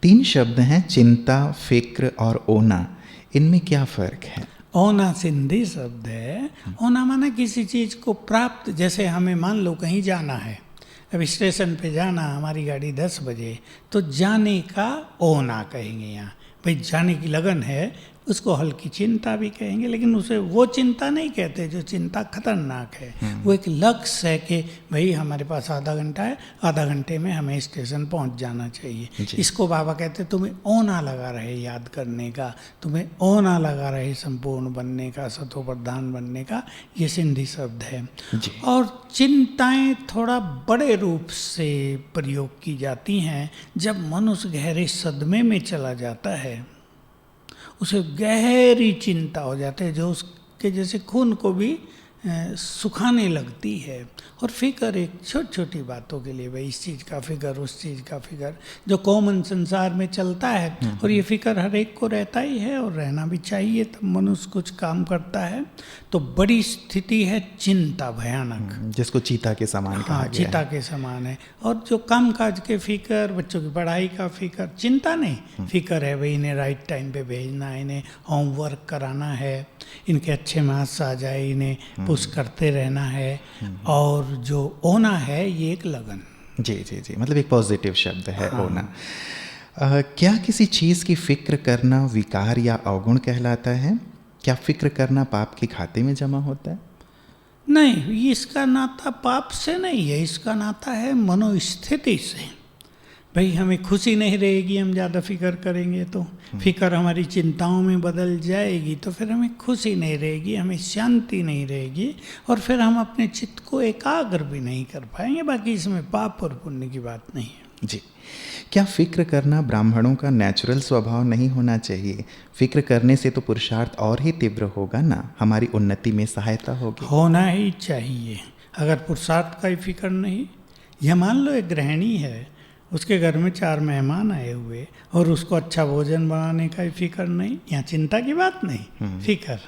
तीन शब्द हैं, चिंता, फिक्र और ओना। इनमें क्या फ़र्क है? ओना सिंधी शब्द है। ओना माना किसी चीज़ को प्राप्त, जैसे हमें मान लो कहीं जाना है, अब स्टेशन पे जाना, हमारी गाड़ी 10 बजे, तो जाने का ओना कहेंगे यहाँ। भाई जाने की लगन है, उसको हल्की चिंता भी कहेंगे, लेकिन उसे वो चिंता नहीं कहते जो चिंता खतरनाक है। वो एक लक्ष्य है कि भाई हमारे पास आधा घंटा है, आधा घंटे में हमें स्टेशन पहुंच जाना चाहिए। इसको बाबा कहते तुम्हें ओना लगा रहे याद करने का, तुम्हें ओना लगा रहे संपूर्ण बनने का, सतोप्रधान बनने का। ये सिंधी शब्द है। और चिंताएं थोड़ा बड़े रूप से प्रयोग की जाती हैं जब मनुष्य गहरे सदमे में चला जाता है, उसे गहरी चिंता हो जाती है जो उसके जैसे खून को भी सुखाने लगती है। और फिक्र एक छोटी छोटी बातों के लिए, भाई इस चीज़ का फिक्र, उस चीज़ का फिक्र, जो कॉमन संसार में चलता है। और ये फिक्र हर एक को रहता ही है और रहना भी चाहिए, तब मनुष्य कुछ काम करता है। तो बड़ी स्थिति है चिंता, भयानक, जिसको चीता के समान कहा गया चीता के समान है। और जो काम काज के फिक्र, बच्चों की पढ़ाई का फिक्र, चिंता नहीं, फिक्र है भाई इन्हें राइट टाइम पे भेजना है, इन्हें होमवर्क कराना है, इनके अच्छे मार्क्स आ जाए, इन्हें पुश करते रहना है। और जो ओना है ये एक लगन। जी जी जी, मतलब एक पॉजिटिव शब्द है ओना। क्या किसी चीज़ की फिक्र करना विकार या अवगुण कहलाता है? क्या फिक्र करना पाप के खाते में जमा होता है? नहीं, इसका नाता पाप से नहीं है, इसका नाता है मनोस्थिति से। भाई हमें खुशी नहीं रहेगी, हम ज़्यादा फिक्र करेंगे तो फिक्र हमारी चिंताओं में बदल जाएगी, तो फिर हमें खुशी नहीं रहेगी, हमें शांति नहीं रहेगी, और फिर हम अपने चित्त को एकाग्र भी नहीं कर पाएंगे। बाकी इसमें पाप और पुण्य की बात नहीं है। जी, क्या फिक्र करना ब्राह्मणों का नेचुरल स्वभाव नहीं होना चाहिए? फिक्र करने से तो पुरुषार्थ और ही तीव्र होगा ना, हमारी उन्नति में सहायता होगी। होना ही चाहिए। अगर पुरुषार्थ का ही फिक्र नहीं, यह मान लो एक गृहिणी है, उसके घर में 4 मेहमान आए हुए और उसको अच्छा भोजन बनाने का ही फिक्र नहीं, यहाँ चिंता की बात नहीं, फिक्र,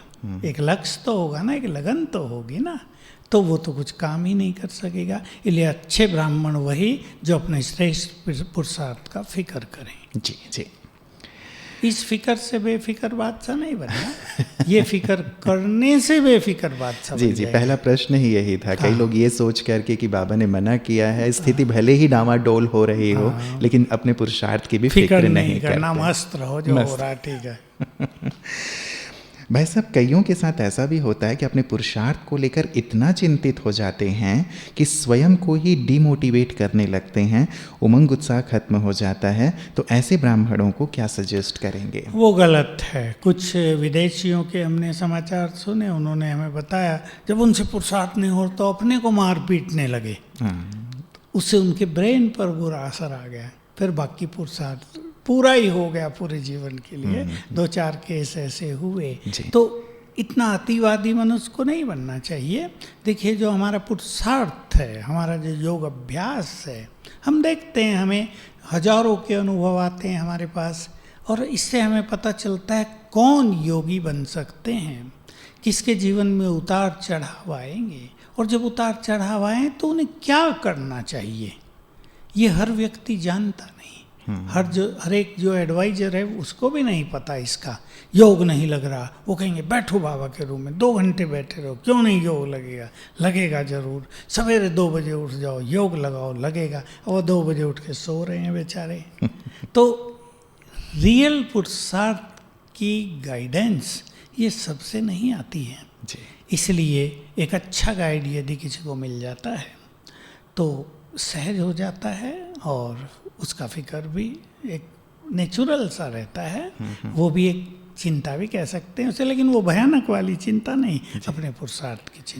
एक लक्ष्य तो होगा ना, एक लगन तो होगी ना, तो वो तो कुछ काम ही नहीं कर सकेगा। इसलिए अच्छे ब्राह्मण वही जो अपने श्रेष्ठ पुरुषार्थ का फिक्र करें। जी जी, इस फिक्र से बेफिक्र बादशाह नहीं बना, ये फिक्र करने से बेफिक्र बादशाह। जी जी, पहला प्रश्न ही यही था। कई लोग ये सोच करके कि बाबा ने मना किया है, स्थिति भले ही डामाडोल हो रही हो, लेकिन अपने पुरुषार्थ की भी फिक्र नहीं करना, मस्त रहो जो हो रहा, ठीक है। भाई साहब, कईयों के साथ ऐसा भी होता है कि अपने पुरुषार्थ को लेकर इतना चिंतित हो जाते हैं कि स्वयं को ही डिमोटिवेट करने लगते हैं, उमंग उत्साह खत्म हो जाता है। तो ऐसे ब्राह्मणों को क्या सजेस्ट करेंगे? वो गलत है। कुछ विदेशियों के हमने समाचार सुने, उन्होंने हमें बताया जब उनसे पुरुषार्थ नहीं हो तो अपने को मार पीटने लगे। उससे उनके ब्रेन पर बुरा असर आ गया, फिर बाकी पुरुषार्थ पूरा ही हो गया पूरे जीवन के लिए। 2-4 केस ऐसे हुए। तो इतना अतिवादी मनुष्य को नहीं बनना चाहिए। देखिए, जो हमारा पुरुषार्थ है, हमारा जो योग अभ्यास है, हम देखते हैं हमें हजारों के अनुभव आते हैं हमारे पास, और इससे हमें पता चलता है कौन योगी बन सकते हैं, किसके जीवन में उतार चढ़ाव आएंगे, और जब उतार चढ़ाव आए तो उन्हें क्या करना चाहिए, ये हर व्यक्ति जानता नहीं। हर एक जो एडवाइजर है उसको भी नहीं पता इसका। योग नहीं लग रहा, वो कहेंगे बैठो बाबा के रूम में 2 घंटे बैठे रहो, क्यों नहीं योग लगेगा? लगेगा जरूर, सवेरे 2 बजे उठ जाओ, योग लगाओ, लगेगा। और वो 2 बजे उठ के सो रहे हैं बेचारे। तो रियल पुरुषार्थ की गाइडेंस ये सबसे नहीं आती है। इसलिए एक अच्छा गाइड यदि किसी को मिल जाता है तो सहज हो जाता है, और उसका फिक्र भी एक नेचुरल सा रहता है। वो भी एक चिंता भी कह सकते हैं उसे, लेकिन वो भयानक वाली चिंता नहीं, अपने पुरुषार्थ की चिंता।